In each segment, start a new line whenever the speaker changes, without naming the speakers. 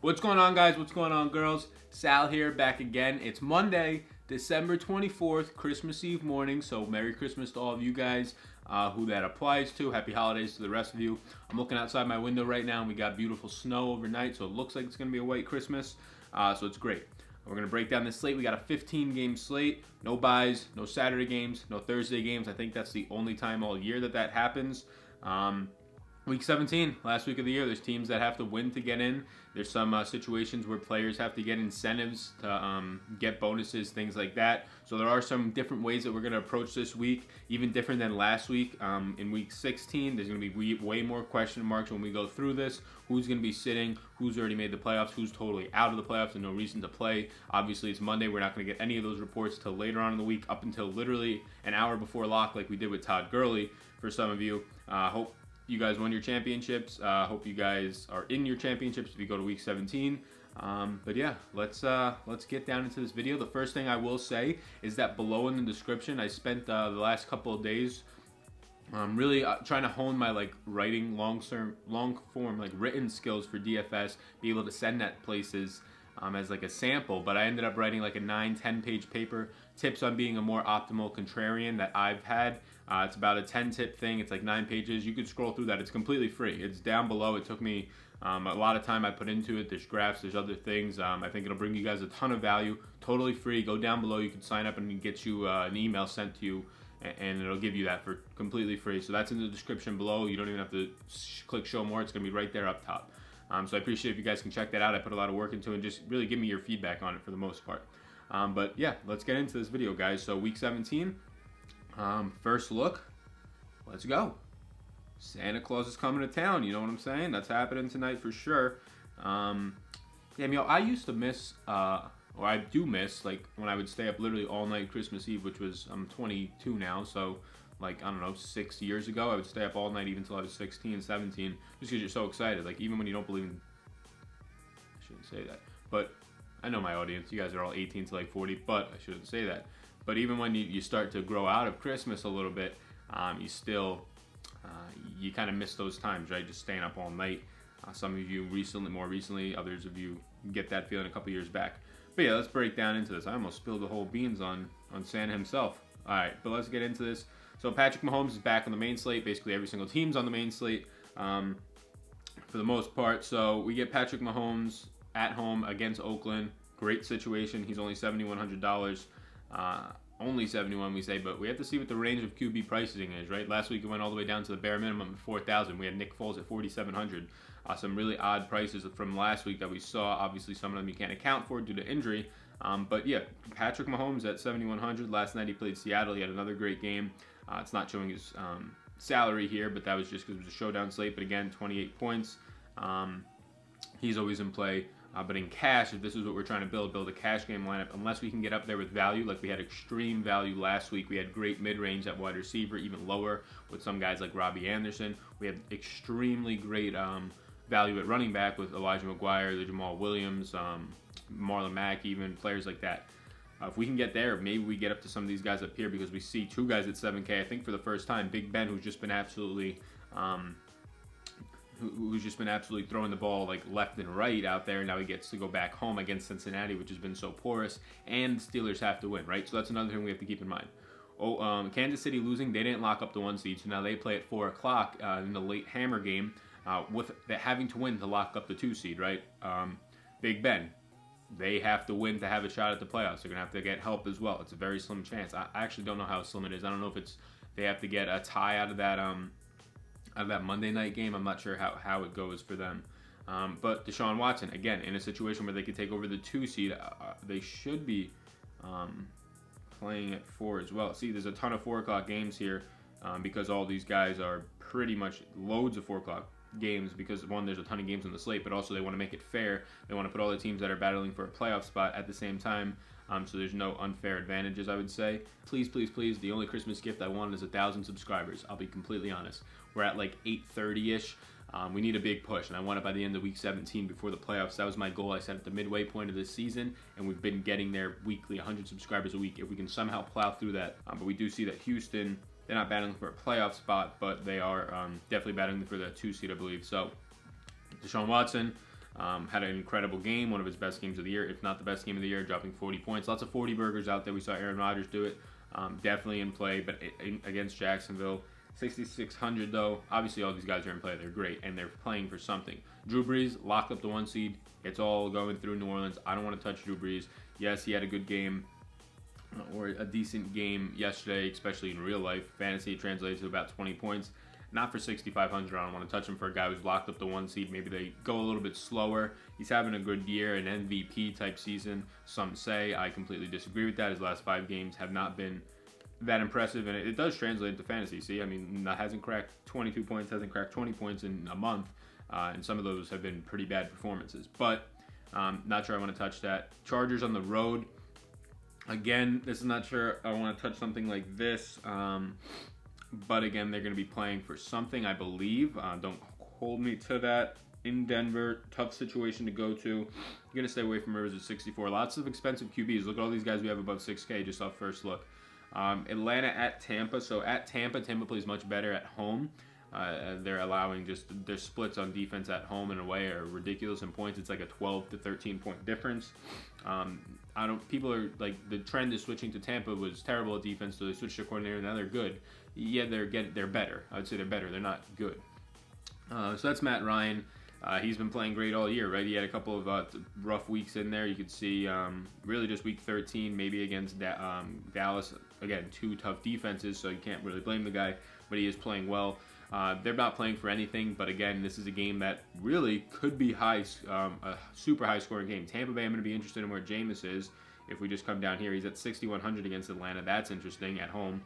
What's going on, guys? What's going on, girls? Sal here, back again. It's Monday, December 24th, Christmas Eve morning, so Merry Christmas to all of you guys who that applies to. Happy holidays to the rest of you. I'm looking outside my window right now, and we got beautiful snow overnight, so it looks like it's going to be a white Christmas, so it's great. We're going to break down this slate. We got a 15-game slate. No buys, no Saturday games, no Thursday games. I think that's the only time all year that happens. Week 17, last week of the year, there's teams that have to win to get in. There's some situations where players have to get incentives to get bonuses, things like that. So there are some different ways that we're going to approach this week, even different than last week. In week 16, there's going to be way more question marks when we go through this. Who's going to be sitting? Who's already made the playoffs? Who's totally out of the playoffs and no reason to play? Obviously, it's Monday. We're not going to get any of those reports till later on in the week, up until literally an hour before lock, like we did with Todd Gurley for some of you. Hope you guys won your championships. Hope you guys are in your championships if you go to week 17. But yeah, let's get down into this video. The first thing I will say is that below in the description, I spent the last couple of days really trying to hone my writing long form written skills for DFS, be able to send that places as a sample. But I ended up writing a 9-10 page paper, tips on being a more optimal contrarian that I've had. It's about a 10-tip thing. It's 9 pages. You could scroll through that. It's completely free. It's down below. It took me a lot of time I put into it. There's graphs. There's other things. I think it'll bring you guys a ton of value. Totally free. Go down below. You can sign up and get you an email sent to you, and it'll give you that for completely free. So that's in the description below. You don't even have to click show more. It's going to be right there up top. So I appreciate if you guys can check that out. I put a lot of work into it, and just really give me your feedback on it for the most part. But yeah, let's get into this video, guys. So week 17. First look, let's go. Santa Claus is coming to town, you know what I'm saying? That's happening tonight for sure. Damn, I used to miss, or I do miss, when I would stay up literally all night Christmas Eve, which was, I'm 22 now, so, I don't know, 6 years ago, I would stay up all night even until I was 16, 17, just because you're so excited. Even when you don't believe in, I shouldn't say that, but I know my audience, you guys are all 18 to 40, but I shouldn't say that. But even when you start to grow out of Christmas a little bit, you still, you kind of miss those times, right? Just staying up all night. Some of you more recently, others of you get that feeling a couple years back. But yeah, let's break down into this. I almost spilled the whole beans on Santa himself. All right, but let's get into this. So Patrick Mahomes is back on the main slate. Basically every single team's on the main slate for the most part. So we get Patrick Mahomes at home against Oakland. Great situation. He's only $7,100. Only 71 we say, but we have to see what the range of QB pricing is, right? Last week it went all the way down to the bare minimum of 4,000. We had Nick Foles at 4,700. Some really odd prices from last week that we saw. Obviously, some of them you can't account for due to injury. But yeah, Patrick Mahomes at 7,100. Last night he played Seattle. He had another great game. It's not showing his salary here, but that was just because it was a showdown slate. But again, 28 points. He's always in play. But in cash, if this is what we're trying to build a cash game lineup, unless we can get up there with value, like we had extreme value last week. We had great mid-range at wide receiver, even lower with some guys like Robbie Anderson. We had extremely great value at running back with Elijah Maguire, the Jamal Williams, Marlon Mack, even players like that. If we can get there, maybe we get up to some of these guys up here, because we see two guys at 7K. I think for the first time, Big Ben, who's just been absolutely throwing the ball left and right out there. Now he gets to go back home against Cincinnati, which has been so porous, and the Steelers have to win, right? So that's another thing we have to keep in mind. Kansas City losing, they didn't lock up the 1 seed, so now they play at 4 o'clock in the late hammer game with having to win to lock up the 2 seed, right? Big Ben, they have to win to have a shot at the playoffs. They're going to have to get help as well. It's a very slim chance. I actually don't know how slim it is. I don't know if they have to get a tie out of that Monday night game. I'm not sure how it goes for them. But Deshaun Watson, again, in a situation where they could take over the 2 seed, they should be playing at 4 as well. See, there's a ton of 4 o'clock games here because all these guys are pretty much loads of 4 o'clock games, because one, there's a ton of games on the slate, but also they want to make it fair. They want to put all the teams that are battling for a playoff spot at the same time. So there's no unfair advantages, I would say. Please, please, please, the only Christmas gift I want is 1,000 subscribers. I'll be completely honest. We're at 830-ish. We need a big push, and I want it by the end of week 17 before the playoffs. That was my goal I set at the midway point of this season, and we've been getting there weekly, 100 subscribers a week. If we can somehow plow through that. But we do see that Houston, they're not battling for a playoff spot, but they are definitely battling for that 2 seed, I believe. So Deshaun Watson, Had an incredible game, one of his best games of the year, if not the best game of the year, dropping 40 points. Lots of 40 burgers out there. We saw Aaron Rodgers do it. Definitely in play, but against Jacksonville. 6,600 though. Obviously, all these guys are in play. They're great, and they're playing for something. Drew Brees locked up the 1 seed. It's all going through New Orleans. I don't want to touch Drew Brees. Yes, he had a good game, or a decent game yesterday, especially in real life. Fantasy translates to about 20 points. Not for 6,500. I don't want to touch him for a guy who's locked up the 1 seed. Maybe they go a little bit slower. He's having a good year, an MVP type season, some say. I completely disagree with that. His last 5 games have not been that impressive, and it does translate into fantasy. See, I mean, hasn't cracked 22 points, hasn't cracked 20 points in a month, and some of those have been pretty bad performances. But not sure I want to touch that. Chargers on the road. Again, this is not sure I want to touch something like this. But again, they're going to be playing for something, I believe. Don't hold me to that. In Denver, tough situation to go to. I'm going to stay away from Rivers at 64. Lots of expensive QBs. Look at all these guys we have above 6K just off first look. Atlanta at Tampa. So at Tampa plays much better at home. They're allowing their splits on defense at home and away are ridiculous in points. It's like a 12 to 13 point difference. People are like, the trend is switching to Tampa was terrible at defense, so they switched their coordinator. Now they're good. Yeah, they're better. I would say they're better. They're not good. So that's Matt Ryan. He's been playing great all year, right? He had a couple of rough weeks in there. You could see really just week 13, maybe against Dallas. Again, 2 tough defenses, so you can't really blame the guy, but he is playing well. They're not playing for anything, but again, this is a game that really could be a super high-scoring game. Tampa Bay, I'm going to be interested in where Jameis is. If we just come down here, he's at 6,100 against Atlanta. That's interesting at home,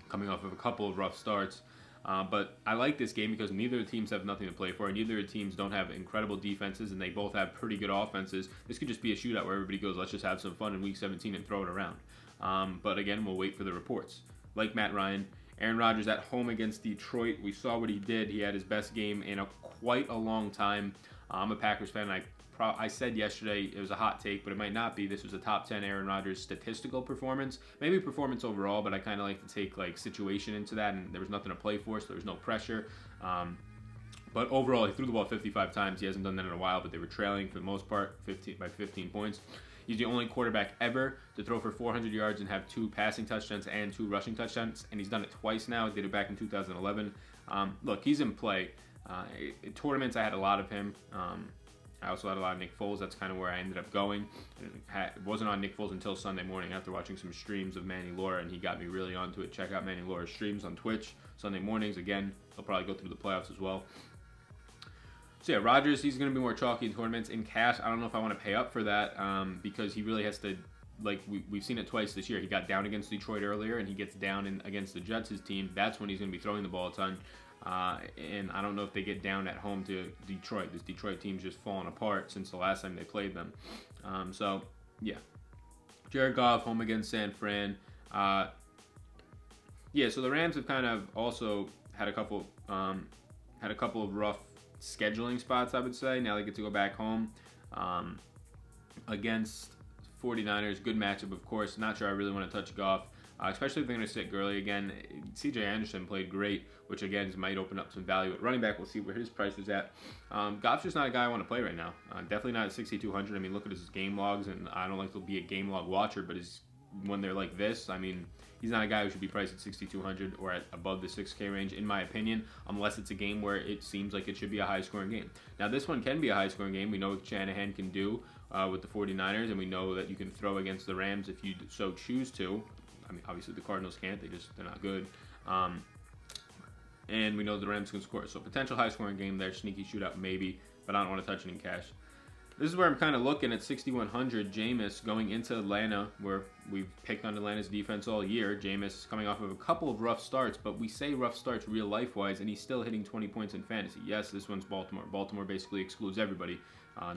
coming off of a couple of rough starts. But I like this game because neither of the teams have nothing to play for. Neither of the teams don't have incredible defenses, and they both have pretty good offenses. This could just be a shootout where everybody goes, let's just have some fun in Week 17 and throw it around. But again, we'll wait for the reports. Like Matt Ryan, Aaron Rodgers at home against Detroit. We saw what he did. He had his best game in quite a long time. I'm a Packers fan. I said yesterday it was a hot take, but it might not be. This was a top 10 Aaron Rodgers statistical performance. Maybe performance overall, but I kind of like to take like situation into that, and there was nothing to play for, so there was no pressure. But overall, he threw the ball 55 times. He hasn't done that in a while, but they were trailing for the most part by 15 points. He's the only quarterback ever to throw for 400 yards and have 2 passing touchdowns and 2 rushing touchdowns, and he's done it twice now. He did it back in 2011. Look, he's in play. Tournaments, I had a lot of him. I also had a lot of Nick Foles. That's kind of where I ended up going. It wasn't on Nick Foles until Sunday morning after watching some streams of Manny Laura, and he got me really onto it. Check out Manny Laura's streams on Twitch Sunday mornings. Again, he'll probably go through the playoffs as well. So yeah, Rodgers, he's going to be more chalky in tournaments. In cash, I don't know if I want to pay up for that because he really has to, like we've seen it twice this year. He got down against Detroit earlier, and he gets down against the Jets, his team. That's when he's going to be throwing the ball a ton. And I don't know if they get down at home to Detroit. This Detroit team's just fallen apart since the last time they played them. So, yeah. Jared Goff home against San Fran. Yeah, so the Rams have kind of also had a couple of rough scheduling spots, I would say. Now they get to go back home against 49ers. Good matchup, of course. Not sure I really want to touch Goff. Especially if they're going to sit Gurley again. C.J. Anderson played great, which again might open up some value at running back. We'll see where his price is at. Goff's just not a guy I want to play right now. Definitely not at 6,200. I mean, look at his game logs, and I don't like to be a game log watcher, but when they're like this, I mean, he's not a guy who should be priced at 6,200 or at above the 6K range, in my opinion, unless it's a game where it seems like it should be a high-scoring game. Now, this one can be a high-scoring game. We know what Shanahan can do with the 49ers, and we know that you can throw against the Rams if you so choose to. I mean, obviously the Cardinals can't. They're not good. And we know the Rams can score. So potential high-scoring game there. Sneaky shootout maybe, but I don't want to touch it in cash. This is where I'm kind of looking at 6,100. Jameis going into Atlanta, where we've picked on Atlanta's defense all year. Jameis coming off of a couple of rough starts, but we say rough starts real life-wise, and he's still hitting 20 points in fantasy. Yes, this one's Baltimore. Baltimore basically excludes everybody.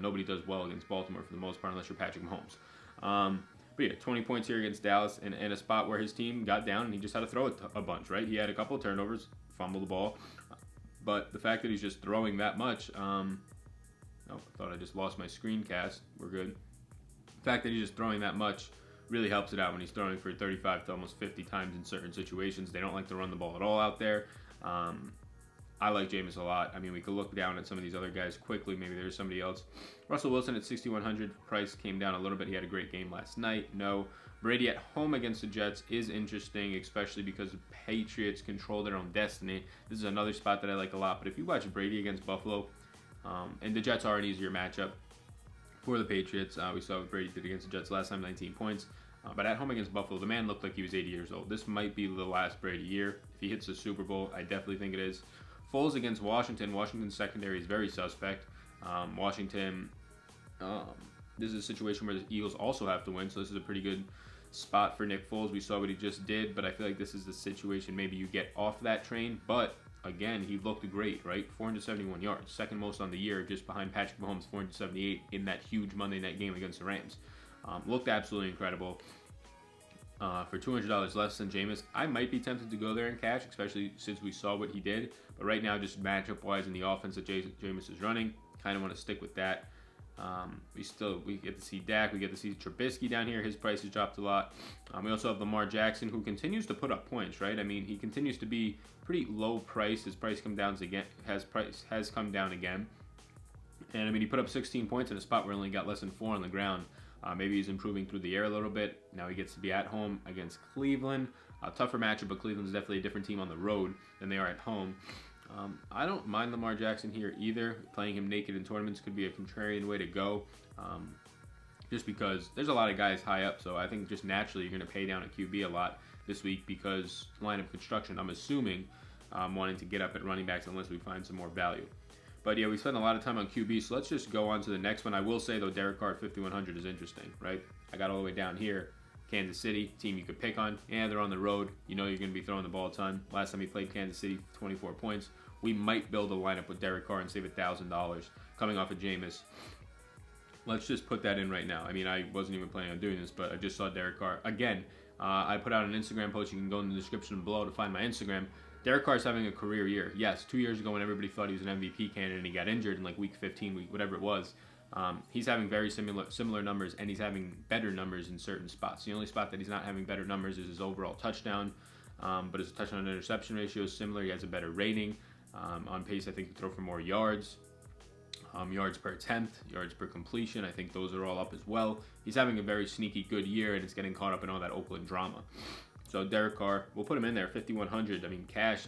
Nobody does well against Baltimore for the most part, unless you're Patrick Mahomes. But yeah, 20 points here against Dallas in a spot where his team got down and he just had to throw it a bunch, right? He had a couple of turnovers, fumbled the ball. But the fact that he's just throwing that much, oh, I thought I just lost my screencast. We're good. The fact that he's just throwing that much really helps it out when he's throwing for 35 to almost 50 times in certain situations. They don't like to run the ball at all out there. I like Jameis a lot. I mean, we could look down at some of these other guys quickly. Maybe there's somebody else. Russell Wilson at 6,100. Price came down a little bit. He had a great game last night. No. Brady at home against the Jets is interesting, especially because the Patriots control their own destiny. This is another spot that I like a lot. But if you watch Brady against Buffalo, and the Jets are an easier matchup for the Patriots. We saw what Brady did against the Jets last time, 19 points. But at home against Buffalo, the man looked like he was 80 years old. This might be the last Brady year. If he hits the Super Bowl, I definitely think it is. Foles against Washington. Washington's secondary is very suspect. Washington, this is a situation where the Eagles also have to win, so this is a pretty good spot for Nick Foles. We saw what he just did, but I feel like this is the situation maybe you get off that train. But again, he looked great, right? 471 yards, second most on the year, just behind Patrick Mahomes, 478 in that huge Monday night game against the Rams. Looked absolutely incredible. For $200 less than Jameis, I might be tempted to go there and cash, especially since we saw what he did. But right now, just matchup-wise in the offense that Jameis is running, kind of want to stick with that. We get to see Dak, we get to see Trubisky down here. His price has dropped a lot. We also have Lamar Jackson, who continues to put up points, right? I mean, he continues to be pretty low price. His price has come down again. And I mean, he put up 16 points in a spot where he only got less than 4 on the ground. Maybe he's improving through the air a little bit. Now he gets to be at home against Cleveland. A tougher matchup, but Cleveland's definitely a different team on the road than they are at home. I don't mind Lamar Jackson here either. Playing him naked in tournaments could be a contrarian way to go. Just because there's a lot of guys high up, so I think just naturally you're going to pay down a QB a lot this week because lineup construction, I'm assuming, wanting to get up at running backs unless we find some more value. But yeah, we spent a lot of time on QB, so let's just go on to the next one. I will say, though, Derek Carr at 5,100 is interesting, right? I got all the way down here. Kansas City, team you could pick on. Yeah, they're on the road. You know you're going to be throwing the ball a ton. Last time he played Kansas City, 24 points. We might build a lineup with Derek Carr and save $1,000 coming off of Jameis. Let's just put that in right now. I mean, I wasn't even planning on doing this, but I just saw Derek Carr. Again, I put out an Instagram post. You can go in the description below to find my Instagram. Derek Carr's having a career year. Yes, 2 years ago when everybody thought he was an MVP candidate and he got injured in like week 15, whatever it was, he's having very similar numbers, and he's having better numbers in certain spots. The only spot that he's not having better numbers is his overall touchdown, but his touchdown to interception ratio is similar. He has a better rating. On pace, I think, to throw for more yards. Yards per attempt, yards per completion, I think those are all up as well. He's having a very sneaky good year, and it's getting caught up in all that Oakland drama. So Derek Carr, we'll put him in there, 5,100. I mean, cash,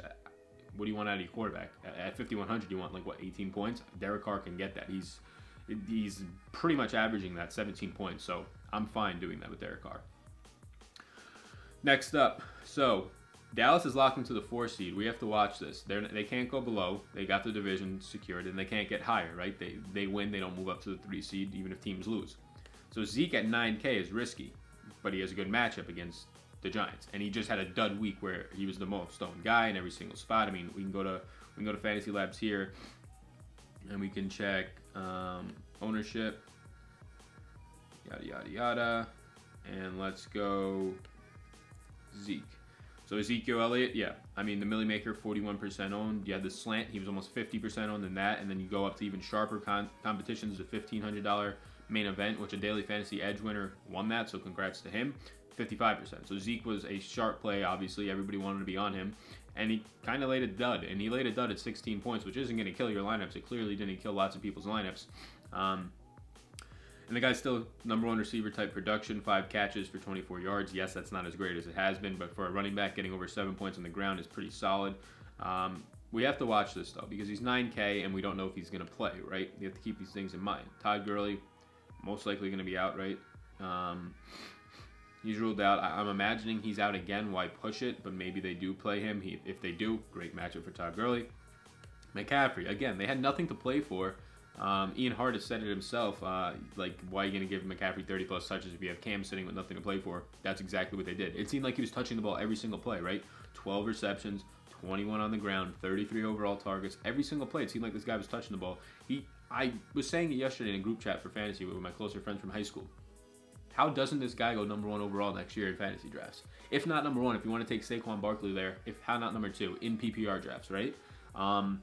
what do you want out of your quarterback? At 5,100, you want, like, what, 18 points? Derek Carr can get that. He's pretty much averaging that, 17 points. So I'm fine doing that with Derek Carr. Next up, so Dallas is locked into the 4 seed. We have to watch this. They can't go below. They got the division secured, and they can't get higher, right? They win. They don't move up to the 3 seed, even if teams lose. So Zeke at 9K is risky, but he has a good matchup against the Giants, and he just had a dud week where he was the most owned guy in every single spot. I mean, we can go to Fantasy Labs here, and we can check ownership, yada yada yada, and let's go Zeke. So Ezekiel Elliott, yeah. I mean, the Millie Maker, 41% owned. You had the slant, he was almost 50% owned in that, and then you go up to even sharper competitions, the $1,500 main event, which a Daily Fantasy Edge winner won that, so congrats to him. 55%. So Zeke was a sharp play, obviously. Everybody wanted to be on him. And he kind of laid a dud. And he laid a dud at 16 points, which isn't going to kill your lineups. It clearly didn't kill lots of people's lineups. And the guy's still #1 receiver type production, 5 catches for 24 yards. Yes, that's not as great as it has been, but for a running back, getting over 7 points on the ground is pretty solid. We have to watch this, though, because he's 9K, and we don't know if he's going to play, right? You have to keep these things in mind. Todd Gurley, most likely going to be out, right? He's ruled out. I'm imagining he's out again. Why push it? But maybe they do play him. If they do, great matchup for Todd Gurley. McCaffrey, again, they had nothing to play for. Ian Hart has said it himself. Like, why are you going to give McCaffrey 30-plus touches if you have Cam sitting with nothing to play for? That's exactly what they did. It seemed like he was touching the ball every single play, right? 12 receptions, 21 on the ground, 33 overall targets. Every single play, it seemed like this guy was touching the ball. I was saying it yesterday in a group chat for fantasy with my closer friends from high school. How doesn't this guy go #1 overall next year in fantasy drafts? If not #1, if you want to take Saquon Barkley there, how not #2 in PPR drafts, right? I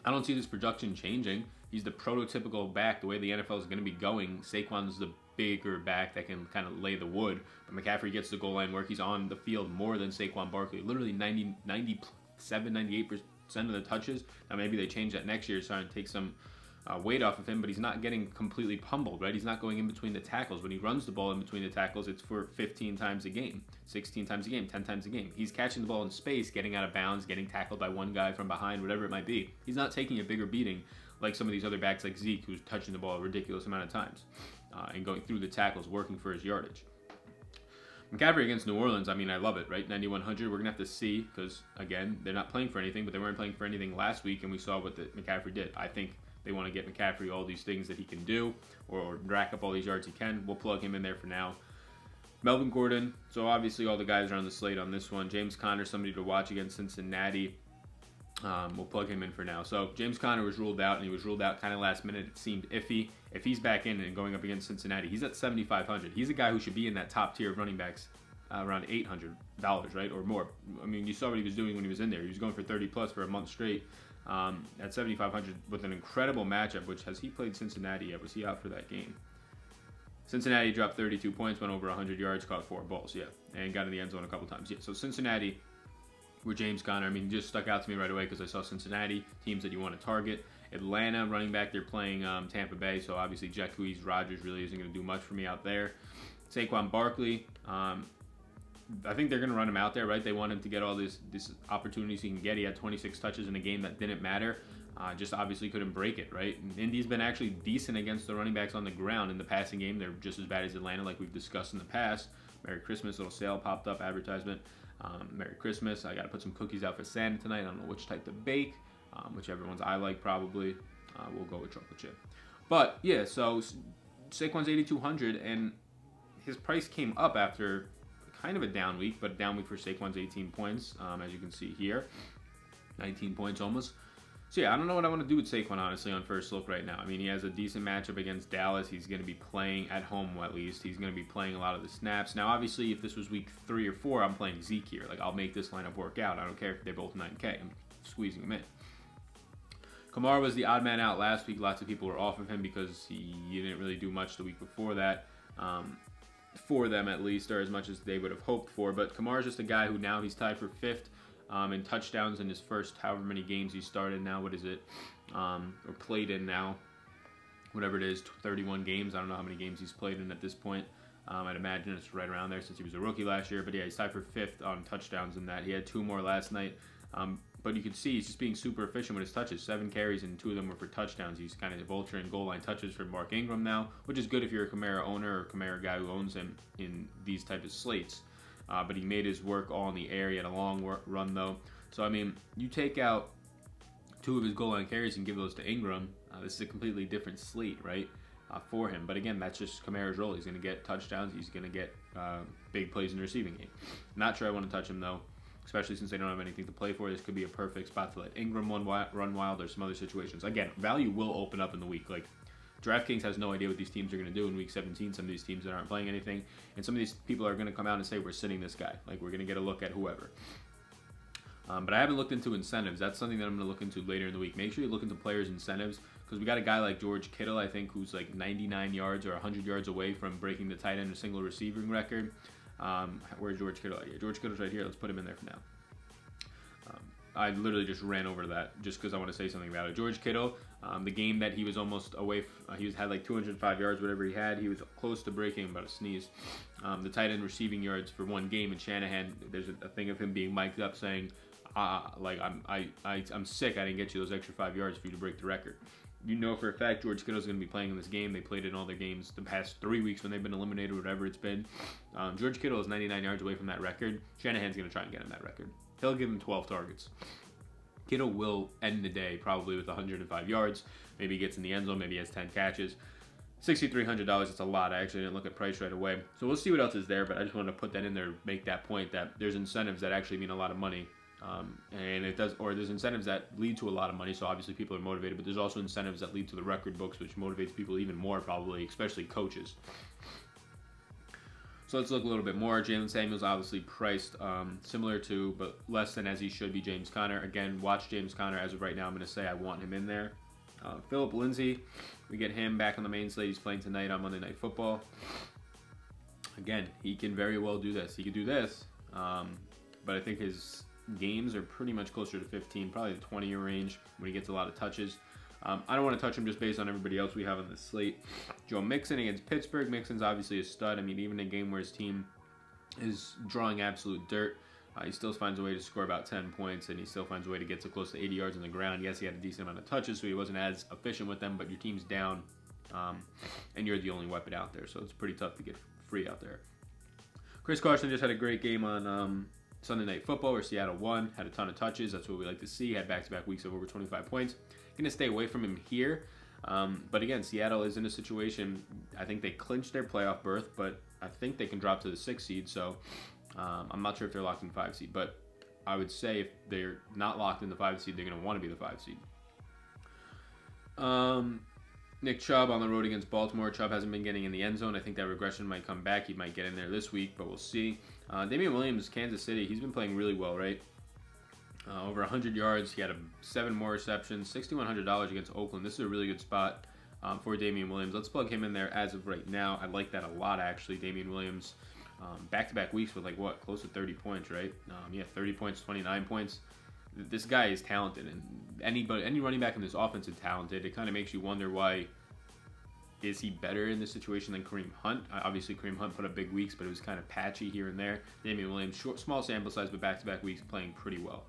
don't see this production changing. He's the prototypical back. The way the NFL is going to be going, Saquon's the bigger back that can kind of lay the wood. But McCaffrey gets the goal line work. He's on the field more than Saquon Barkley. Literally 97, 98% of the touches. Now maybe they change that next year, trying to take some weight off of him, but he's not getting completely pummeled, right? He's not going in between the tackles. When he runs the ball in between the tackles, it's for 15 times a game, 16 times a game, 10 times a game. He's catching the ball in space, getting out of bounds, getting tackled by one guy from behind, whatever it might be. He's not taking a bigger beating like some of these other backs like Zeke, who's touching the ball a ridiculous amount of times and going through the tackles, working for his yardage. McCaffrey against New Orleans, I mean, I love it, right? 9,100, we're going to have to see, because, again, they're not playing for anything, but they weren't playing for anything last week, and we saw what McCaffrey did. I think they want to get McCaffrey all these things that he can do, or rack up all these yards he can. We'll plug him in there for now. Melvin Gordon, so obviously all the guys are on the slate on this one. James Conner, somebody to watch against Cincinnati. We'll plug him in for now. So James Conner was ruled out, and he was ruled out kind of last minute. It seemed iffy. If he's back in and going up against Cincinnati, he's at 7,500. He's a guy who should be in that top tier of running backs, around $800, right, or more. I mean, you saw what he was doing when he was in there. He was going for 30 plus for a month straight. At 7,500 with an incredible matchup, which has he played Cincinnati yet? Was he out for that game? Cincinnati dropped 32 points, went over 100 yards, caught 4 balls, yeah, and got in the end zone a couple times, yeah. So Cincinnati with James Conner, I mean, just stuck out to me right away because I saw Cincinnati, teams that you want to target. Atlanta, running back, they're playing Tampa Bay, so obviously Jacquizz Rodgers really isn't going to do much for me out there. Saquon Barkley, I think they're going to run him out there, right? They want him to get all this opportunities he can get. He had 26 touches in a game that didn't matter. Just obviously couldn't break it, right? And Indy's been actually decent against the running backs on the ground in the passing game. They're just as bad as Atlanta, like we've discussed in the past. Merry Christmas, little sale popped up, advertisement. Merry Christmas. I got to put some cookies out for Santa tonight. I don't know which type to bake. Whichever ones I like, probably. We'll go with chocolate chip. But, yeah, so Saquon's 8,200, and his price came up after kind of a down week, but a down week for Saquon's 18 points, as you can see here. 19 points almost. So, yeah, I don't know what I want to do with Saquon, honestly, on first look right now. I mean, he has a decent matchup against Dallas. He's going to be playing at home, at least. He's going to be playing a lot of the snaps. Now, obviously, if this was week 3 or 4, I'm playing Zeke here. Like, I'll make this lineup work out. I don't care if they're both 9K. I'm squeezing them in. Kamara was the odd man out last week. Lots of people were off of him because he didn't really do much the week before that. For them, at least, or as much as they would have hoped for. But Kamara's just a guy who now he's tied for 5th in touchdowns in his first however many games he started now. What is it? Or played in now. Whatever it is, 31 games. I don't know how many games he's played in at this point. I'd imagine it's right around there since he was a rookie last year. But yeah, he's tied for 5th on touchdowns in that. He had 2 more last night. But you can see he's just being super efficient with his touches. 7 carries and 2 of them were for touchdowns. He's kind of vulturing goal line touches for Mark Ingram now, which is good if you're a Kamara owner or Kamara guy who owns him in these types of slates. But he made his work all in the air. He had a long run, though. So, I mean, you take out 2 of his goal line carries and give those to Ingram. This is a completely different slate, right, for him. But, again, that's just Kamara's role. He's going to get touchdowns. He's going to get big plays in the receiving game. Not sure I want to touch him, though. Especially since they don't have anything to play for. This could be a perfect spot to let Ingram run wild. There's some other situations. Again, value will open up in the week. Like, DraftKings has no idea what these teams are going to do in Week 17. Some of these teams that aren't playing anything. And some of these people are going to come out and say, we're sitting this guy. Like, we're going to get a look at whoever. But I haven't looked into incentives. That's something that I'm going to look into later in the week. Make sure you look into players' incentives. Because we got a guy like George Kittle, I think, who's like 99 yards or 100 yards away from breaking the tight end or single receiving record. Where's George Kittle at here? George Kittle's right here. Let's put him in there for now. I literally just ran over that just because I want to say something about it. George Kittle, the game that he was almost away, had like 205 yards, whatever he had. He was close to breaking, about a sneeze. The tight end receiving yards for one game, and Shanahan, there's a thing of him being mic'd up saying, like I'm sick. I didn't get you those extra 5 yards for you to break the record. You know for a fact George Kittle's going to be playing in this game. They played in all their games the past 3 weeks when they've been eliminated, whatever it's been. George Kittle is 99 yards away from that record. Shanahan's going to try and get him that record. He'll give him 12 targets. Kittle will end the day probably with 105 yards. Maybe he gets in the end zone. Maybe he has 10 catches. $6,300, that's a lot. I actually didn't look at price right away. So we'll see what else is there, but I just wanted to put that in there, make that point that there's incentives that actually mean a lot of money. And it does, or there's incentives that lead to a lot of money, so obviously people are motivated, but there's also incentives that lead to the record books, which motivates people even more probably, especially coaches. So let's look a little bit more. Jalen Samuels obviously priced similar to, but less than as he should be, James Conner. Again, watch James Conner. As of right now, I'm going to say I want him in there. Phillip Lindsay, we get him back on the main slate. He's playing tonight on Monday Night Football. Again, he can very well do this. He could do this, but I think his games are pretty much closer to 15, probably the 20-year range when he gets a lot of touches. I don't want to touch him just based on everybody else we have on the slate. Joe Mixon against Pittsburgh. Mixon's obviously a stud. I mean, even in a game where his team is drawing absolute dirt, he still finds a way to score about 10 points, and he still finds a way to get to close to 80 yards on the ground. Yes, he had a decent amount of touches, so he wasn't as efficient with them, but your team's down, and you're the only weapon out there, so it's pretty tough to get free out there. Chris Carson just had a great game on Sunday Night Football where Seattle won, had a ton of touches. That's what we like to see. Had back-to-back weeks of over 25 points. Going to stay away from him here. But again, Seattle is in a situation, I think they clinched their playoff berth, but I think they can drop to the 6th seed. So I'm not sure if they're locked in the 5 seed. But I would say if they're not locked in the 5 seed, they're going to want to be the 5 seed. Nick Chubb on the road against Baltimore. Chubb hasn't been getting in the end zone. I think that regression might come back. He might get in there this week, but we'll see. Damian Williams, Kansas City, he's been playing really well, right? Over 100 yards. He had 7 more receptions. $6,100 against Oakland. This is a really good spot for Damian Williams. Let's plug him in there as of right now. I like that a lot, actually. Damian Williams, back-to-back weeks with, like, what, close to 30 points, right? Yeah, 30 points, 29 points. This guy is talented, and any running back in this offense is talented. It kind of makes you wonder why is he better in this situation than Kareem Hunt. Obviously, Kareem Hunt put up big weeks, but it was kind of patchy here and there. Damian Williams, small sample size, but back-to-back weeks playing pretty well.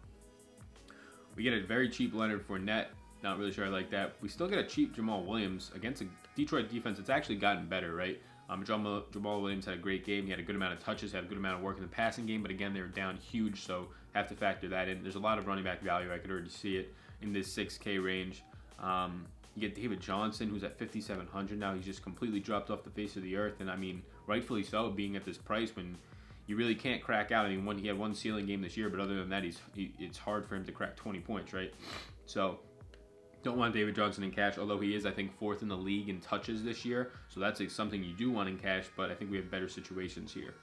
We get a very cheap Leonard Fournette. Not really sure I like that. We still get a cheap Jamal Williams against a Detroit defense. It's actually gotten better, right? Jamal Williams had a great game. He had a good amount of touches, had a good amount of work in the passing game, but again, they were down huge, so have to factor that in. There's a lot of running back value. I could already see it in this 6K range. You get David Johnson, who's at 5,700 now. He's just completely dropped off the face of the earth, and I mean, rightfully so, being at this price when you really can't crack out. I mean, he had one ceiling game this year, but other than that, it's hard for him to crack 20 points, right? So don't want David Johnson in cash, although he is, I think, 4th in the league in touches this year. So that's something you do want in cash, but I think we have better situations here.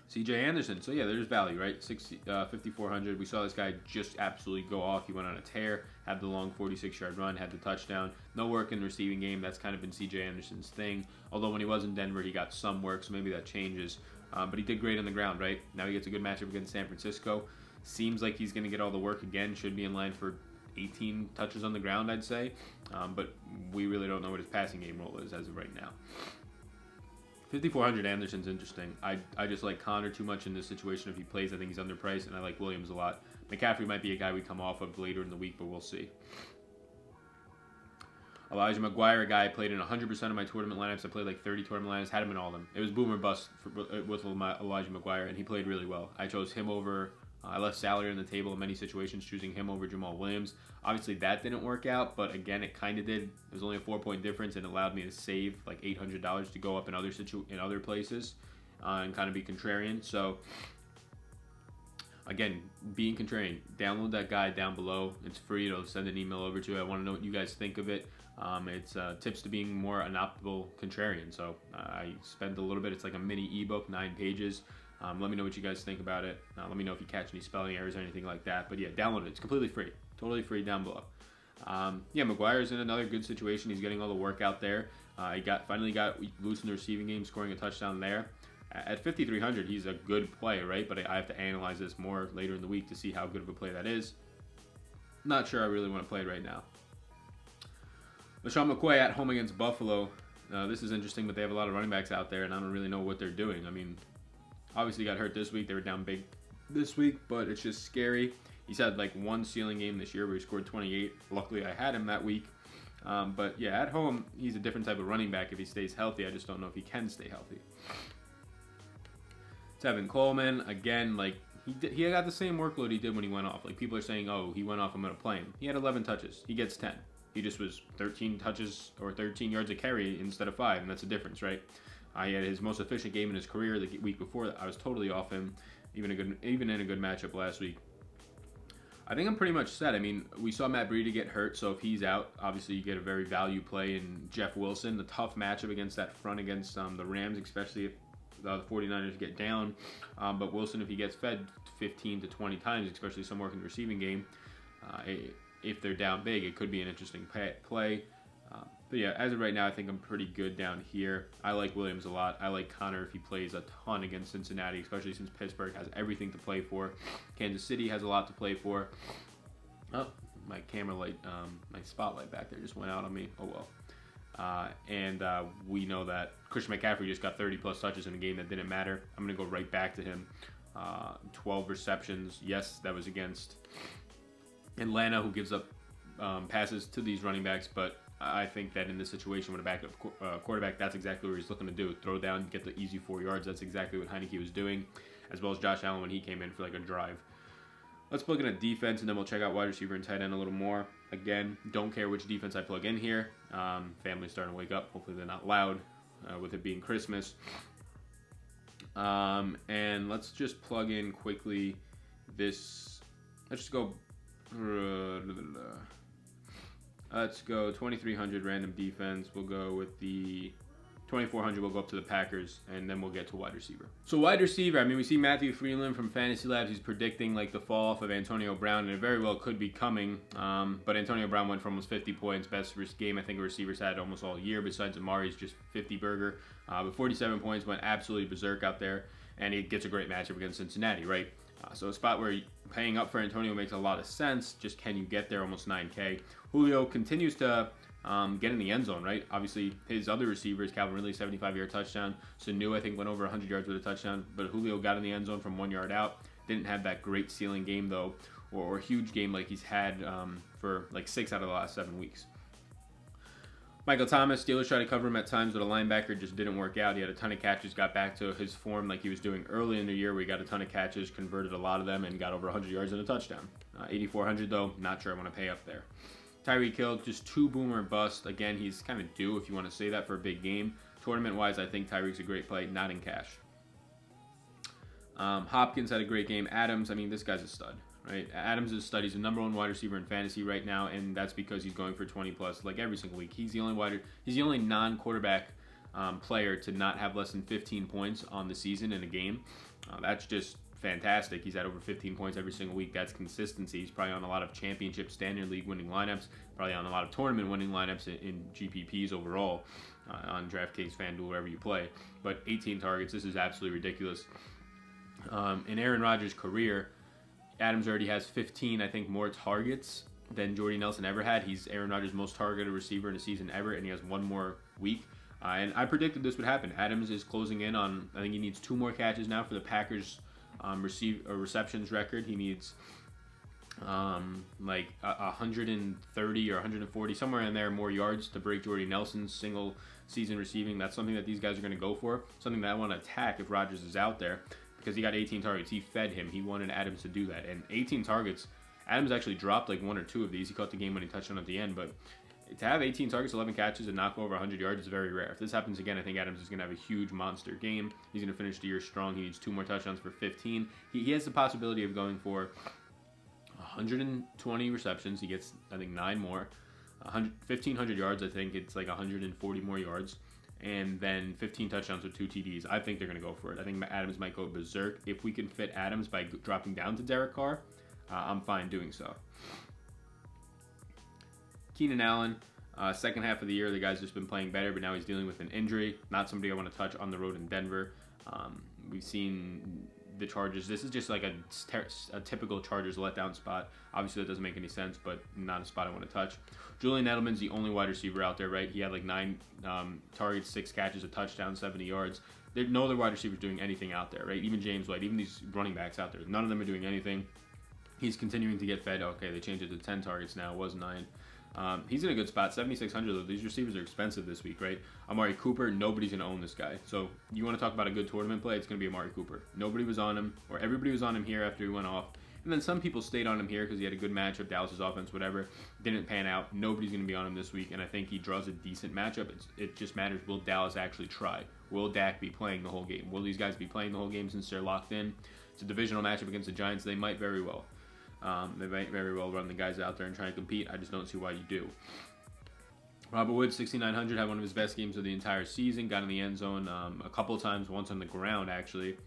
C.J. Anderson. So, yeah, there's value, right? 5,400. We saw this guy just absolutely go off. He went on a tear, had the long 46-yard run, had the touchdown. No work in the receiving game. That's kind of been C.J. Anderson's thing. Although when he was in Denver, he got some work, so maybe that changes. But he did great on the ground, right? Now he gets a good matchup against San Francisco. Seems like he's going to get all the work again. Should be in line for 18 touches on the ground, I'd say. But we really don't know what his passing game role is as of right now. 5,400 Anderson's interesting. I just like Connor too much in this situation. If he plays, I think he's underpriced, and I like Williams a lot. McCaffrey might be a guy we come off of later in the week, but we'll see. Elijah Maguire, a guy I played in 100% of my tournament lineups. I played like 30 tournament lineups, had him in all of them. It was boom or bust with Elijah Maguire, and he played really well. I chose him over. I left salary on the table in many situations, choosing him over Jamal Williams. Obviously, that didn't work out, but again, it kind of did. It was only a 4-point difference, and it allowed me to save like $800 to go up in other places and kind of be contrarian. So, again, being contrarian, download that guide down below. It's free. It'll send an email over to you. I want to know what you guys think of it. It's tips to being more an optimal contrarian. So I spent a little bit. It's like a mini ebook, 9 pages. Let me know what you guys think about it. Let me know if you catch any spelling errors or anything like that. But yeah, download it. It's completely free. Totally free down below. Yeah, Maguire's in another good situation. He's getting all the work out there. He finally got loose in the receiving game, scoring a touchdown there. At 5,300, he's a good play, right? But I have to analyze this more later in the week to see how good of a play that is. Not sure I really want to play it right now. Lesean Mccoy at home against Buffalo. This is interesting, but they have a lot of running backs out there, and I don't really know what they're doing. I mean, obviously got hurt this week. They were down big this week, but it's just scary. He's had like one ceiling game this year where he scored 28. Luckily, I had him that week. But yeah, at home, he's a different type of running back if he stays healthy. I just don't know if he can stay healthy. Tevin Coleman, again, like he got the same workload he did when he went off. Like people are saying, oh, he went off, I'm going to play him. He had 11 touches. He gets 10. He just was 13 touches or 13 yards a carry instead of 5, and that's a difference, right? He had his most efficient game in his career the week before. I was totally off him, even in a good matchup last week. I think I'm pretty much set. I mean, we saw Matt Breida get hurt, so if he's out, obviously you get a very value play in Jeff Wilson. The tough matchup against that front against the Rams, especially if the 49ers get down. But Wilson, if he gets fed 15 to 20 times, especially some work in the receiving game, if they're down big, it could be an interesting play. But yeah, as of right now, I think I'm pretty good down here. I like Williams a lot. I like Connor if he plays a ton against Cincinnati, especially since Pittsburgh has everything to play for. Kansas City has a lot to play for. Oh, my camera light, my spotlight back there just went out on me. Oh well. And we know that Christian McCaffrey just got 30-plus touches in a game that didn't matter. I'm going to go right back to him. 12 receptions. Yes, that was against Atlanta, who gives up passes to these running backs, but I think that in this situation with a backup quarterback, that's exactly what he's looking to do. Throw down, get the easy 4 yards. That's exactly what Heineke was doing, as well as Josh Allen when he came in for like a drive. Let's plug in a defense, and then we'll check out wide receiver and tight end a little more. Again, don't care which defense I plug in here. Family's starting to wake up. Hopefully they're not loud with it being Christmas. And let's just plug in quickly this. Let's just go. Let's go 2,300 random defense. We'll go with the 2,400. We'll go up to the Packers, and then we'll get to wide receiver. So wide receiver, I mean, we see Matthew Freeland from Fantasy Labs. He's predicting like the fall off of Antonio Brown, and it very well could be coming. But Antonio Brown went for almost 50 points. Best game I think a receiver's had almost all year, besides Amari's just 50 burger. But 47 points, went absolutely berserk out there, and he gets a great matchup against Cincinnati, right? So a spot where paying up for Antonio makes a lot of sense. Just can you get there? Almost 9K. Julio continues to get in the end zone, right? Obviously, his other receivers, Calvin Ridley, 75-yard touchdown. Sanu, I think, went over 100 yards with a touchdown. But Julio got in the end zone from 1 yard out. Didn't have that great ceiling game, though, or huge game like he's had for like 6 out of the last 7 weeks. Michael Thomas, Steelers tried to cover him at times, but a linebacker just didn't work out. He had a ton of catches, got back to his form like he was doing early in the year where he got a ton of catches, converted a lot of them, and got over 100 yards and a touchdown. 8,400, though, not sure I want to pay up there. Tyreek Hill, just 2 boomer bust. Again, he's kind of due, if you want to say that, for a big game. Tournament-wise, I think Tyreek's a great play, not in cash. Hopkins had a great game. Adams, I mean, this guy's a stud. Right, Adams is a stud. He's the #1 wide receiver in fantasy right now, and that's because he's going for 20+ like every single week. He's the only non-quarterback player to not have less than 15 points on the season in a game. That's just fantastic. He's had over 15 points every single week. That's consistency. He's probably on a lot of championship, standard league winning lineups. Probably on a lot of tournament winning lineups in GPPs overall on DraftKings, FanDuel, wherever you play. But 18 targets. This is absolutely ridiculous. In Aaron Rodgers' career, Adams already has 15, I think, more targets than Jordy Nelson ever had. He's Aaron Rodgers' most targeted receiver in a season ever, and he has 1 more week. And I predicted this would happen. Adams is closing in on, I think he needs 2 more catches now for the Packers' receptions record. He needs like 130 or 140, somewhere in there, more yards to break Jordy Nelson's single season receiving. That's something that these guys are going to go for, something that I want to attack if Rodgers is out there. Because he got 18 targets. He fed him. He wanted Adams to do that. And 18 targets, Adams actually dropped like 1 or 2 of these. He caught the game when he touched on at the end. But to have 18 targets, 11 catches, and knock over 100 yards is very rare. If this happens again, I think Adams is going to have a huge monster game. He's going to finish the year strong. He needs 2 more touchdowns for 15. He has the possibility of going for 120 receptions. He gets, I think, 9 more. 1,500 yards, I think it's like 140 more yards. And then 15 touchdowns with 2 TDs. I think they're going to go for it. I think Adams might go berserk. If we can fit Adams by dropping down to Derek Carr, I'm fine doing so. Keenan Allen, second half of the year, the guy's just been playing better, but now he's dealing with an injury. Not somebody I want to touch on the road in Denver. We've seen the Chargers. This is just like a typical Chargers letdown spot. Obviously, that doesn't make any sense, but not a spot I want to touch. Julian Edelman's the only wide receiver out there, right? He had like 9 targets, 6 catches, a touchdown, 70 yards. There's no other wide receivers doing anything out there, right? Even James White, even these running backs out there, none of them are doing anything. He's continuing to get fed. Okay, they changed it to 10 targets now. It was 9. He's in a good spot. 7,600 though. These receivers are expensive this week, right? Amari Cooper, nobody's going to own this guy. So you want to talk about a good tournament play, it's going to be Amari Cooper. Nobody was on him, or everybody was on him here after he went off. And then some people stayed on him here because he had a good matchup, Dallas's offense, whatever. Didn't pan out. Nobody's going to be on him this week, and I think he draws a decent matchup. It just matters, will Dallas actually try? Will Dak be playing the whole game? Will these guys be playing the whole game since they're locked in? It's a divisional matchup against the Giants. They might very well. They might very well run the guys out there and try and compete. I just don't see why you do. Robert Woods, 6,900, had one of his best games of the entire season. Got in the end zone a couple of times, once on the ground, actually.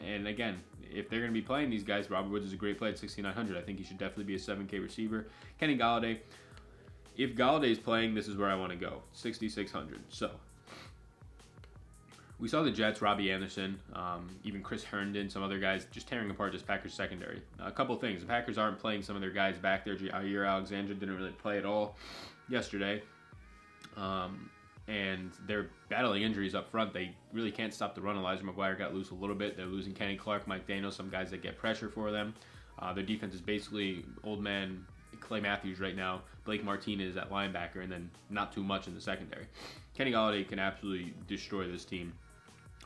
And again, if they're going to be playing these guys, Robert Woods is a great play at 6,900. I think he should definitely be a 7K receiver. Kenny Golladay, If Galladay's playing, this is where I want to go. 6,600. So we saw the Jets, Robbie Anderson, even Chris Herndon, some other guys just tearing apart this Packers secondary. A couple things. The Packers aren't playing some of their guys back there. Jair Alexander didn't really play at all yesterday. And they're battling injuries up front. They really can't stop the run. Elijah Maguire got loose a little bit. They're losing Kenny Clark, Mike Daniels, some guys that get pressure for them. Their defense is basically old man Clay Matthews right now, Blake Martinez at linebacker, and then not too much in the secondary. Kenny Golladay can absolutely destroy this team.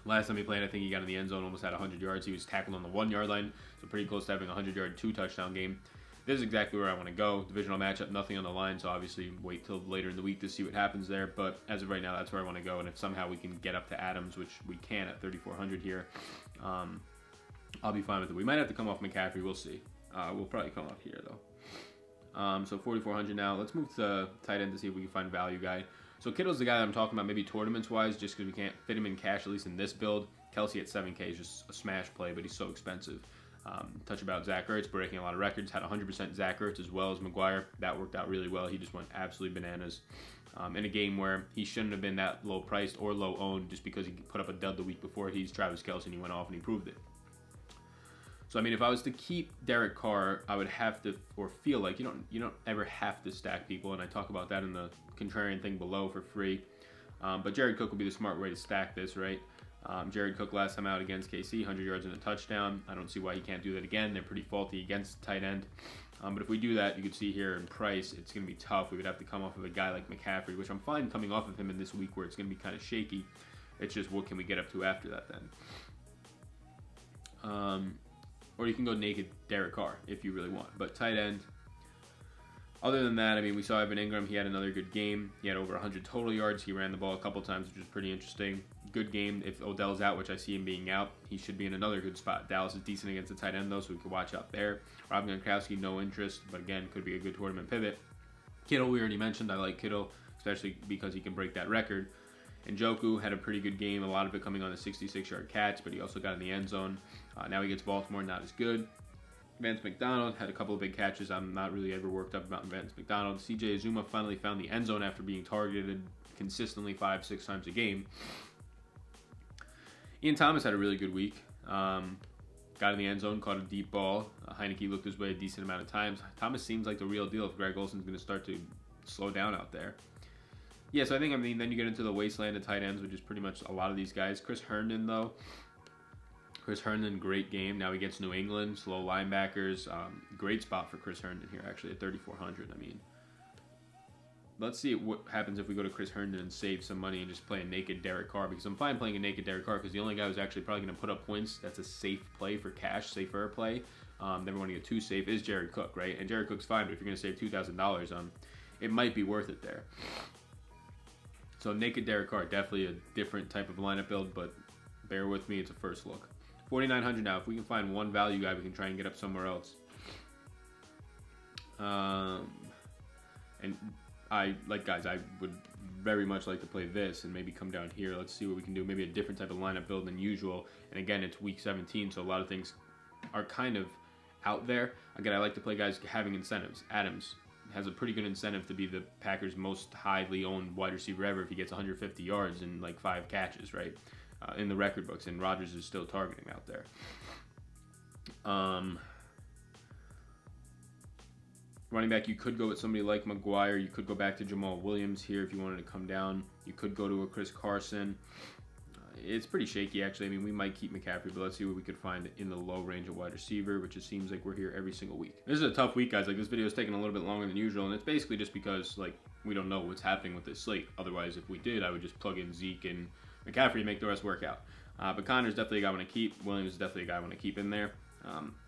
Last time he played, I think he got in the end zone, almost had 100 yards. He was tackled on the 1-yard line, so pretty close to having a 100-yard, 2-touchdown game. This is exactly where I want to go. Divisional matchup, nothing on the line, so obviously wait till later in the week to see what happens there. But as of right now, that's where I want to go. And if somehow we can get up to Adams, which we can at 3,400 here, I'll be fine with it. We might have to come off McCaffrey. We'll see. We'll probably come off here, though. So 4,400 now. Let's move to tight end to see if we can find value guy. So Kittle's the guy that I'm talking about maybe tournaments-wise, just because we can't fit him in cash, at least in this build. Kelsey at 7K is just a smash play, but he's so expensive. Touch about Zach Ertz, breaking a lot of records. Had 100% Zach Ertz as well as Maguire. That worked out really well. He just went absolutely bananas in a game where he shouldn't have been that low priced or low owned just because he put up a dud the week before. He's Travis Kelce and he went off and he proved it. So I mean, if I was to keep Derek Carr, I would have to, or feel like you don't ever have to stack people, and I talk about that in the contrarian thing below for free. But Jared Cook would be the smart way to stack this, right? Jared Cook last time out against KC, 100 yards and a touchdown. I don't see why he can't do that again. They're pretty faulty against tight end. But if we do that, you can see here in price, it's going to be tough. We would have to come off of a guy like McCaffrey, which I'm fine coming off of him in this week where it's going to be kind of shaky. It's just what can we get up to after that then? Or you can go naked Derek Carr if you really want. But tight end, other than that, I mean, we saw Evan Ingram. He had another good game. He had over 100 total yards. He ran the ball a couple times, which was pretty interesting. Good game. If Odell's out, which I see him being out, he should be in another good spot. Dallas is decent against the tight end, though, so we could watch out there. Rob Gronkowski, no interest, but again, could be a good tournament pivot. Kittle, we already mentioned. I like Kittle, especially because he can break that record. And Njoku had a pretty good game, a lot of it coming on a 66-yard catch, but he also got in the end zone. Now he gets Baltimore, not as good. Vance McDonald had a couple of big catches. I'm not really ever worked up about Vance McDonald. CJ Azuma finally found the end zone after being targeted consistently 5-6 times a game. Ian Thomas had a really good week. Got in the end zone, caught a deep ball. Heineke looked his way a decent amount of times. Thomas seems like the real deal if Greg Olsen's going to start to slow down out there. Yeah, so I mean, then you get into the wasteland of tight ends, which is pretty much a lot of these guys. Chris Herndon, though. Chris Herndon, great game. Now he gets New England, slow linebackers. Great spot for Chris Herndon here, actually, at 3,400. I mean, let's see what happens if we go to Chris Herndon and save some money and just play a naked Derek Carr, because I'm fine playing a naked Derek Carr because the only guy who's actually probably going to put up points that's a safe play for cash, safer play, never want to get too safe, is Jared Cook, right? And Jared Cook's fine, but if you're going to save $2,000, it might be worth it there. So naked Derek Carr, definitely a different type of lineup build, but bear with me, it's a first look. 4,900 now. If we can find one value guy, we can try and get up somewhere else. And I would very much like to play this and maybe come down here. Let's see what we can do. Maybe a different type of lineup build than usual. And again, it's week 17, so a lot of things are kind of out there. Again, I like to play guys having incentives. Adams has a pretty good incentive to be the Packers' most highly owned wide receiver ever if he gets 150 yards and like 5 catches, right? In the record books, and Rodgers is still targeting out there. Running back, you could go with somebody like Maguire. You could go back to Jamal Williams here if you wanted to come down. You could go to a Chris Carson. It's pretty shaky, actually. I mean, we might keep McCaffrey, but let's see what we could find in the low range of wide receiver, which it seems like we're here every single week. This is a tough week, guys. Like, this video is taking a little bit longer than usual, and it's basically just because, like, we don't know what's happening with this slate. Otherwise, if we did, I would just plug in Zeke and McCaffrey to make the rest work out. But Connor's definitely a guy I want to keep. Williams is definitely a guy I want to keep in there.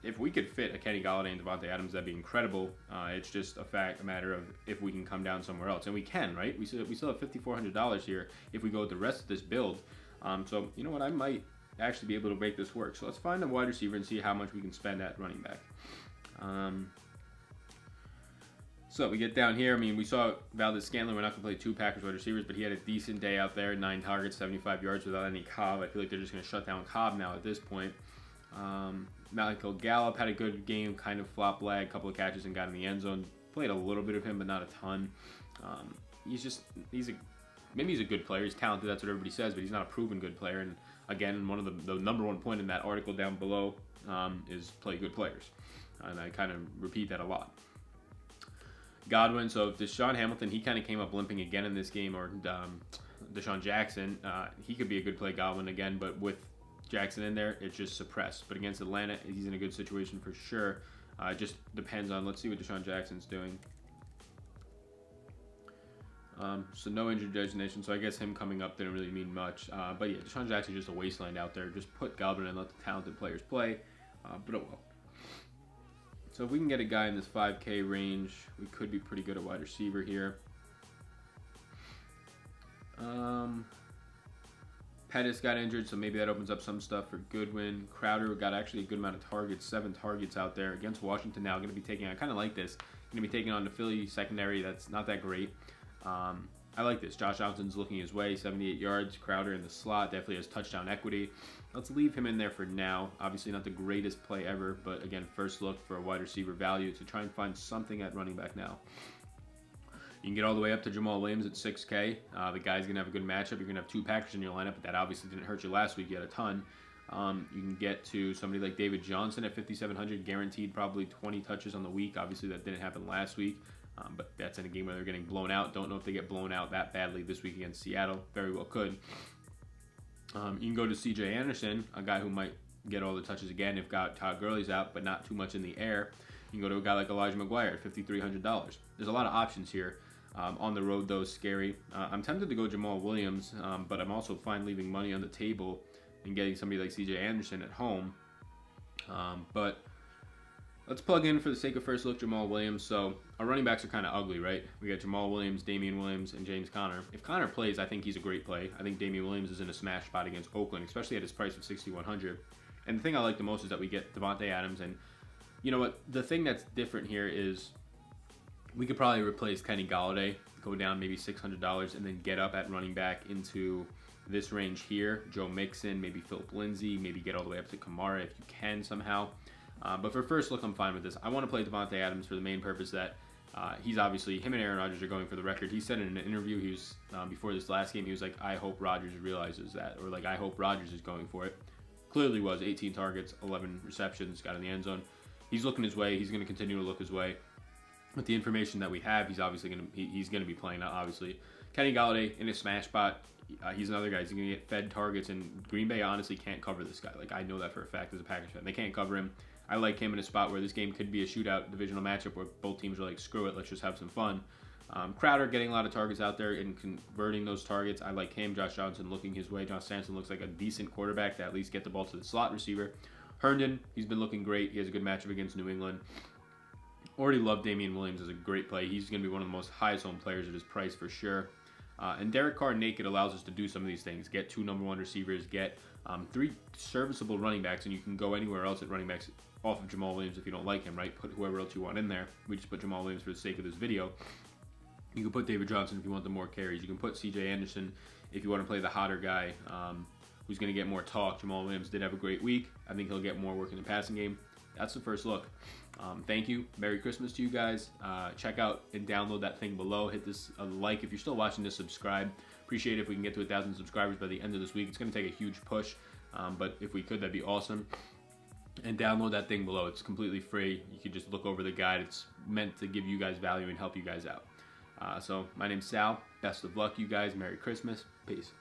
If we could fit a Kenny Golladay and Davante Adams, that'd be incredible. It's just a matter of if we can come down somewhere else. And we can, right? We still have $5,400 here if we go with the rest of this build. So, you know what? I might actually be able to make this work. So let's find a wide receiver and see how much we can spend at running back. So we get down here. I mean, we saw Valdez-Scantling. We're not going to play 2 Packers wide receivers, but he had a decent day out there. 9 targets, 75 yards without any Cobb. I feel like they're just going to shut down Cobb now at this point. Michael Gallup had a good game, kind of flop lag, couple of catches and got in the end zone. Played a little bit of him, but not a ton. Maybe he's a good player. He's talented. That's what everybody says, but he's not a proven good player. And again, one of the number one point in that article down below is play good players, and I kind of repeat that a lot. Godwin. So Deshaun Hamilton, he kind of came up limping again in this game, or Deshaun Jackson. He could be a good play. Godwin again, but with Jackson in there, it's just suppressed. But against Atlanta, he's in a good situation for sure. It just depends on. Let's see what Deshaun Jackson's doing. So no injured designation, so I guess him coming up didn't really mean much. But yeah, Deshaun Jackson's just a wasteland out there. Just put Godwin and let the talented players play. But it will. So if we can get a guy in this 5K range, we could be pretty good at wide receiver here. Pettis got injured, so maybe that opens up some stuff for Goodwin. Crowder got actually a good amount of targets, 7 targets out there against Washington now. Going to be taking, I kind of like this, going to be taking on the Philly secondary. That's not that great. I like this. Josh Allen's looking his way, 78 yards. Crowder in the slot, definitely has touchdown equity. Let's leave him in there for now. Obviously not the greatest play ever, but again, first look for a wide receiver value to try and find something at running back now. You can get all the way up to Jamal Williams at 6K. The guy's going to have a good matchup. You're going to have 2 Packers in your lineup, but that obviously didn't hurt you last week. You had a ton. You can get to somebody like David Johnson at 5,700, guaranteed probably 20 touches on the week. Obviously, that didn't happen last week, but that's in a game where they're getting blown out. Don't know if they get blown out that badly this week against Seattle. Very well could. You can go to C.J. Anderson, a guy who might get all the touches again if Todd Gurley's out, but not too much in the air. You can go to a guy like Elijah Maguire at $5,300. There's a lot of options here. On the road, though, scary. I'm tempted to go Jamal Williams, but I'm also fine leaving money on the table and getting somebody like C.J. Anderson at home. But let's plug in for the sake of first look Jamal Williams. So our running backs are kind of ugly, right? We got Jamal Williams, Damian Williams, and James Conner. If Conner plays, I think he's a great play. I think Damian Williams is in a smash spot against Oakland, especially at his price of $6,100. And the thing I like the most is that we get Davante Adams. And you know what? The thing that's different here is we could probably replace Kenny Golladay, go down maybe $600, and then get up at running back into this range here. Joe Mixon, maybe Philip Lindsay, maybe get all the way up to Kamara if you can somehow. But for first look, I'm fine with this. I want to play Davante Adams for the main purpose that he's obviously, him and Aaron Rodgers are going for the record. He said in an interview, he was before this last game, he was like, I hope Rodgers realizes that, or like, I hope Rodgers is going for it. Clearly was. 18 targets, 11 receptions, got in the end zone. He's looking his way. He's going to continue to look his way. With the information that we have, he's obviously he's going to be playing. Obviously, Kenny Golladay in a smash spot. He's another guy. He's going to get fed targets, and Green Bay honestly can't cover this guy. Like, I know that for a fact as a Packers fan. They can't cover him. I like him in a spot where this game could be a shootout divisional matchup where both teams are like, screw it, let's just have some fun. Crowder getting a lot of targets out there and converting those targets. I like him. Josh Johnson looking his way. Josh Stanton looks like a decent quarterback to at least get the ball to the slot receiver. Herndon, he's been looking great. He has a good matchup against New England. Already love Damian Williams as a great play. He's going to be one of the most highest owned players at his price for sure. And Derek Carr naked allows us to do some of these things. Get 2 number 1 receivers, get 3 serviceable running backs, and you can go anywhere else at running backs off of Jamal Williams if you don't like him, right? Put whoever else you want in there. We just put Jamal Williams for the sake of this video. You can put David Johnson if you want the more carries. You can put C.J. Anderson if you want to play the hotter guy who's going to get more talk. Jamal Williams did have a great week. I think he'll get more work in the passing game. That's the first look. Thank you. Merry Christmas to you guys. Check out and download that thing below. Hit this a like. If you're still watching this, subscribe. Appreciate it if we can get to 1,000 subscribers by the end of this week. It's going to take a huge push, but if we could, that'd be awesome. And download that thing below. It's completely free. You can just look over the guide. It's meant to give you guys value and help you guys out. So my name's Sal. Best of luck, you guys. Merry Christmas. Peace.